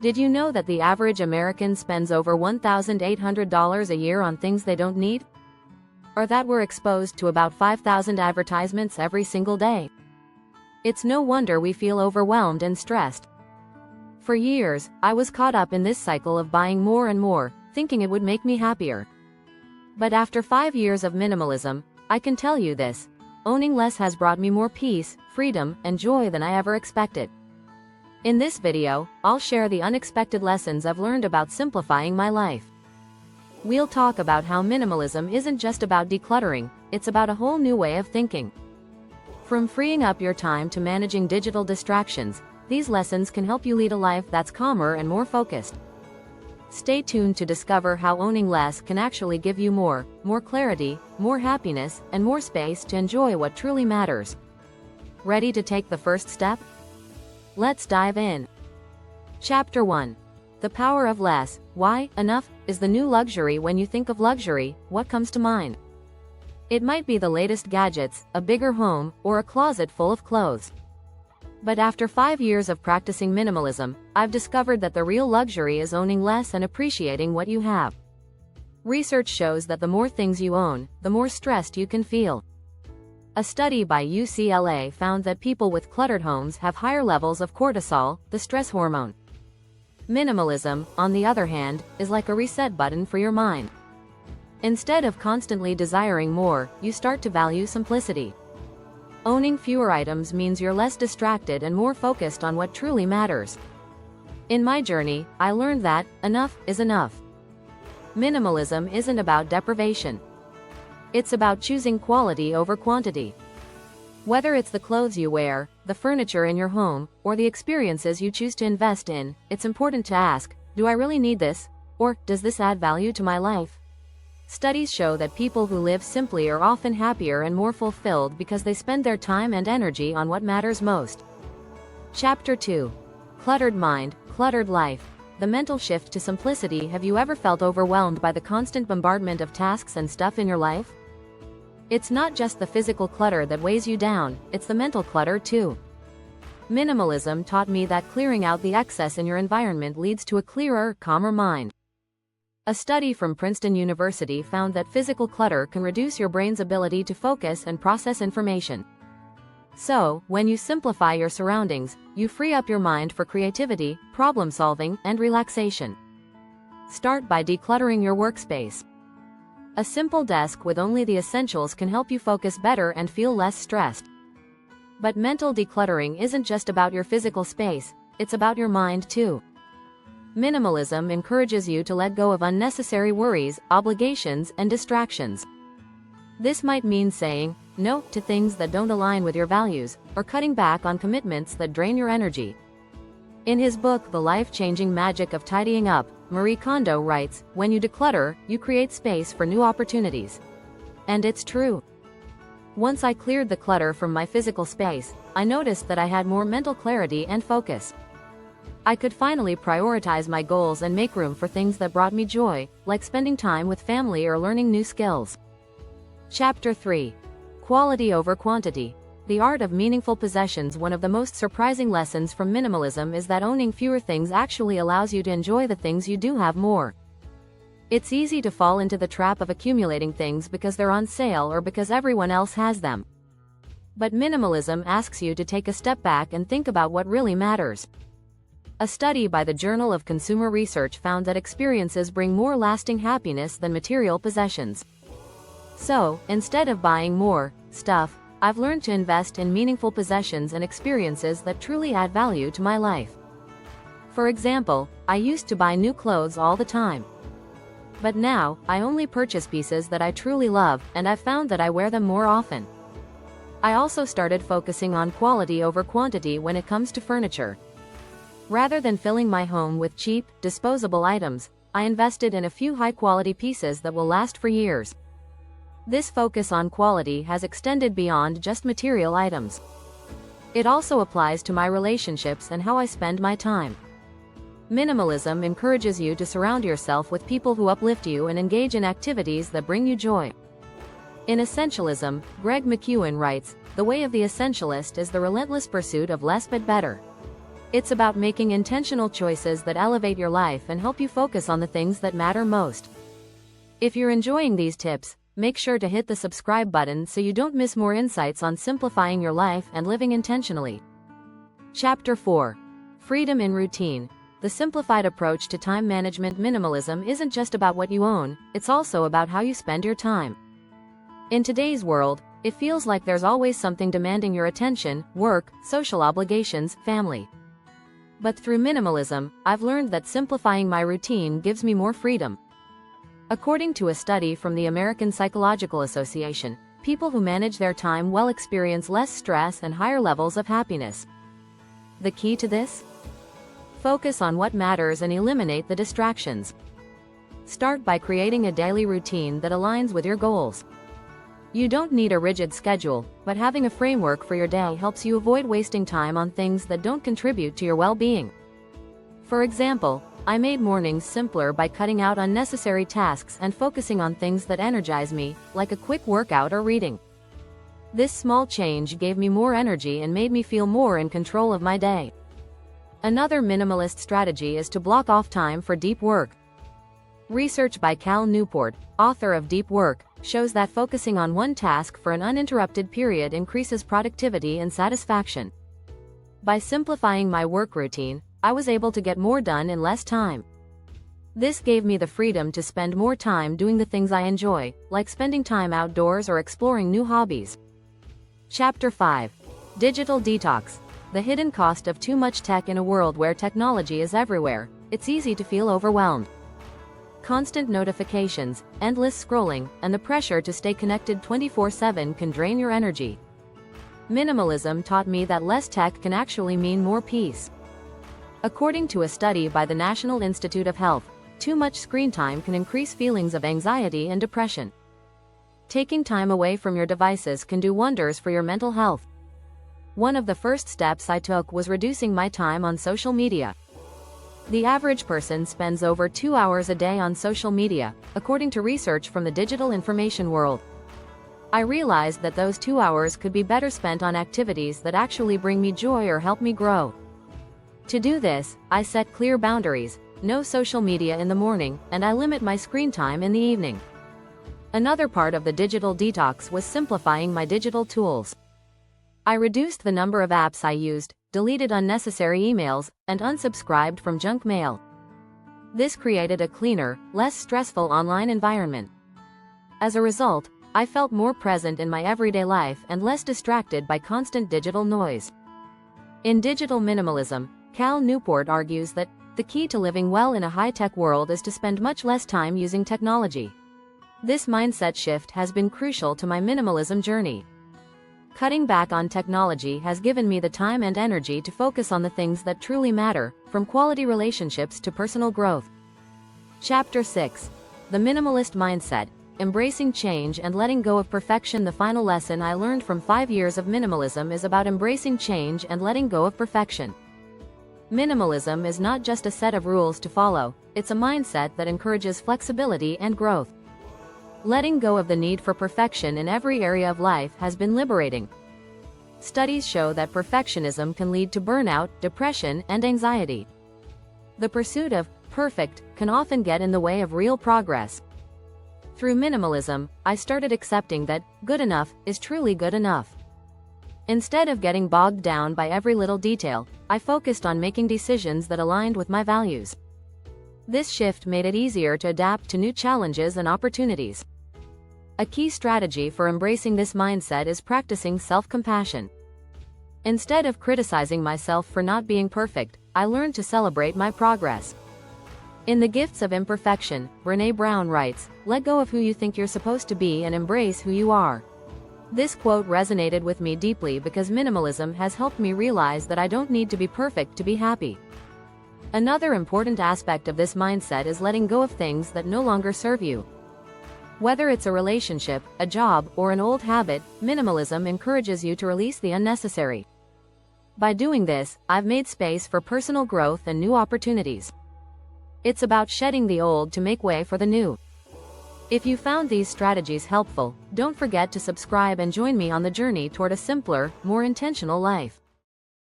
Did you know that the average American spends over $1,800 a year on things they don't need? Or that we're exposed to about 5,000 advertisements every single day? It's no wonder we feel overwhelmed and stressed. For years, I was caught up in this cycle of buying more and more, thinking it would make me happier. But after 5 years of minimalism, I can tell you this: owning less has brought me more peace, freedom, and joy than I ever expected. In this video, I'll share the unexpected lessons I've learned about simplifying my life. We'll talk about how minimalism isn't just about decluttering, it's about a whole new way of thinking. From freeing up your time to managing digital distractions, these lessons can help you lead a life that's calmer and more focused. Stay tuned to discover how owning less can actually give you more clarity, more happiness, and more space to enjoy what truly matters. Ready to take the first step? Let's dive in. Chapter 1. The Power of Less. Why enough is the new luxury. When you think of luxury, what comes to mind? It might be the latest gadgets, a bigger home, or a closet full of clothes. But after 5 years of practicing minimalism, I've discovered that the real luxury is owning less and appreciating what you have. Research shows that the more things you own, the more stressed you can feel. A study by UCLA found that people with cluttered homes have higher levels of cortisol, the stress hormone. Minimalism, on the other hand, is like a reset button for your mind. Instead of constantly desiring more, you start to value simplicity. Owning fewer items means you're less distracted and more focused on what truly matters. In my journey, I learned that enough is enough. Minimalism isn't about deprivation. It's about choosing quality over quantity. Whether it's the clothes you wear, the furniture in your home, or the experiences you choose to invest in, it's important to ask, do I really need this? Or, does this add value to my life? Studies show that people who live simply are often happier and more fulfilled because they spend their time and energy on what matters most. Chapter 2. Cluttered Mind, Cluttered Life. The mental shift to simplicity. Have you ever felt overwhelmed by the constant bombardment of tasks and stuff in your life? It's not just the physical clutter that weighs you down, it's the mental clutter too. Minimalism taught me that clearing out the excess in your environment leads to a clearer, calmer mind. A study from Princeton University found that physical clutter can reduce your brain's ability to focus and process information. So, when you simplify your surroundings, you free up your mind for creativity, problem solving, and relaxation. Start by decluttering your workspace. A simple desk with only the essentials can help you focus better and feel less stressed. But mental decluttering isn't just about your physical space, it's about your mind too. Minimalism encourages you to let go of unnecessary worries, obligations, and distractions. This might mean saying no to things that don't align with your values, or cutting back on commitments that drain your energy. In his book The Life-Changing Magic of Tidying Up, Marie Kondo writes, "When you declutter, you create space for new opportunities." And it's true. Once I cleared the clutter from my physical space, I noticed that I had more mental clarity and focus. I could finally prioritize my goals and make room for things that brought me joy, like spending time with family or learning new skills. Chapter 3. Quality over Quantity. The Art of Meaningful Possessions. One of the most surprising lessons from minimalism is that owning fewer things actually allows you to enjoy the things you do have more. It's easy to fall into the trap of accumulating things because they're on sale or because everyone else has them. But minimalism asks you to take a step back and think about what really matters. A study by the Journal of Consumer Research found that experiences bring more lasting happiness than material possessions. So, instead of buying more stuff, I've learned to invest in meaningful possessions and experiences that truly add value to my life. For example, I used to buy new clothes all the time. But now, I only purchase pieces that I truly love, and I've found that I wear them more often. I also started focusing on quality over quantity when it comes to furniture. Rather than filling my home with cheap, disposable items, I invested in a few high-quality pieces that will last for years. This focus on quality has extended beyond just material items. It also applies to my relationships and how I spend my time. Minimalism encourages you to surround yourself with people who uplift you and engage in activities that bring you joy. In Essentialism, Greg McKeown writes, "The way of the essentialist is the relentless pursuit of less but better." It's about making intentional choices that elevate your life and help you focus on the things that matter most. If you're enjoying these tips, make sure to hit the subscribe button so you don't miss more insights on simplifying your life and living intentionally. Chapter 4. Freedom in Routine. The simplified approach to time management. Minimalism isn't just about what you own, it's also about how you spend your time. In today's world, it feels like there's always something demanding your attention: work, social obligations, family. But through minimalism, I've learned that simplifying my routine gives me more freedom. According to a study from the American Psychological Association, people who manage their time well experience less stress and higher levels of happiness. The key to this? Focus on what matters and eliminate the distractions. Start by creating a daily routine that aligns with your goals. You don't need a rigid schedule, but having a framework for your day helps you avoid wasting time on things that don't contribute to your well-being. For example, I made mornings simpler by cutting out unnecessary tasks and focusing on things that energize me, like a quick workout or reading. This small change gave me more energy and made me feel more in control of my day. Another minimalist strategy is to block off time for deep work. Research by Cal Newport, author of Deep Work, shows that focusing on one task for an uninterrupted period increases productivity and satisfaction. By simplifying my work routine, I was able to get more done in less time. This gave me the freedom to spend more time doing the things I enjoy, like spending time outdoors or exploring new hobbies. Chapter 5. Digital Detox. The hidden cost of too much tech. In a world where technology is everywhere, it's easy to feel overwhelmed. Constant notifications, endless scrolling, and the pressure to stay connected 24/7 can drain your energy. Minimalism taught me that less tech can actually mean more peace. According to a study by the National Institute of Health, too much screen time can increase feelings of anxiety and depression. Taking time away from your devices can do wonders for your mental health. One of the first steps I took was reducing my time on social media. The average person spends over 2 hours a day on social media, according to research from the Digital Information World. I realized that those 2 hours could be better spent on activities that actually bring me joy or help me grow. To do this, I set clear boundaries: no social media in the morning, and I limit my screen time in the evening. Another part of the digital detox was simplifying my digital tools. I reduced the number of apps I used, deleted unnecessary emails, and unsubscribed from junk mail. This created a cleaner, less stressful online environment. As a result, I felt more present in my everyday life and less distracted by constant digital noise. In Digital Minimalism, Cal Newport argues that the key to living well in a high-tech world is to spend much less time using technology. This mindset shift has been crucial to my minimalism journey. Cutting back on technology has given me the time and energy to focus on the things that truly matter, from quality relationships to personal growth. Chapter 6. The Minimalist Mindset. Embracing change and letting go of perfection. The final lesson I learned from 5 years of minimalism is about embracing change and letting go of perfection. Minimalism is not just a set of rules to follow, it's a mindset that encourages flexibility and growth. Letting go of the need for perfection in every area of life has been liberating. Studies show that perfectionism can lead to burnout, depression, and anxiety. The pursuit of perfect can often get in the way of real progress. Through minimalism, I started accepting that good enough is truly good enough. Instead of getting bogged down by every little detail, I focused on making decisions that aligned with my values. This shift made it easier to adapt to new challenges and opportunities. A key strategy for embracing this mindset is practicing self-compassion. Instead of criticizing myself for not being perfect, I learned to celebrate my progress. In The Gifts of Imperfection, Brené Brown writes, "Let go of who you think you're supposed to be and embrace who you are." This quote resonated with me deeply because minimalism has helped me realize that I don't need to be perfect to be happy. Another important aspect of this mindset is letting go of things that no longer serve you. Whether it's a relationship, a job, or an old habit, minimalism encourages you to release the unnecessary. By doing this, I've made space for personal growth and new opportunities. It's about shedding the old to make way for the new. If you found these strategies helpful, don't forget to subscribe and join me on the journey toward a simpler, more intentional life.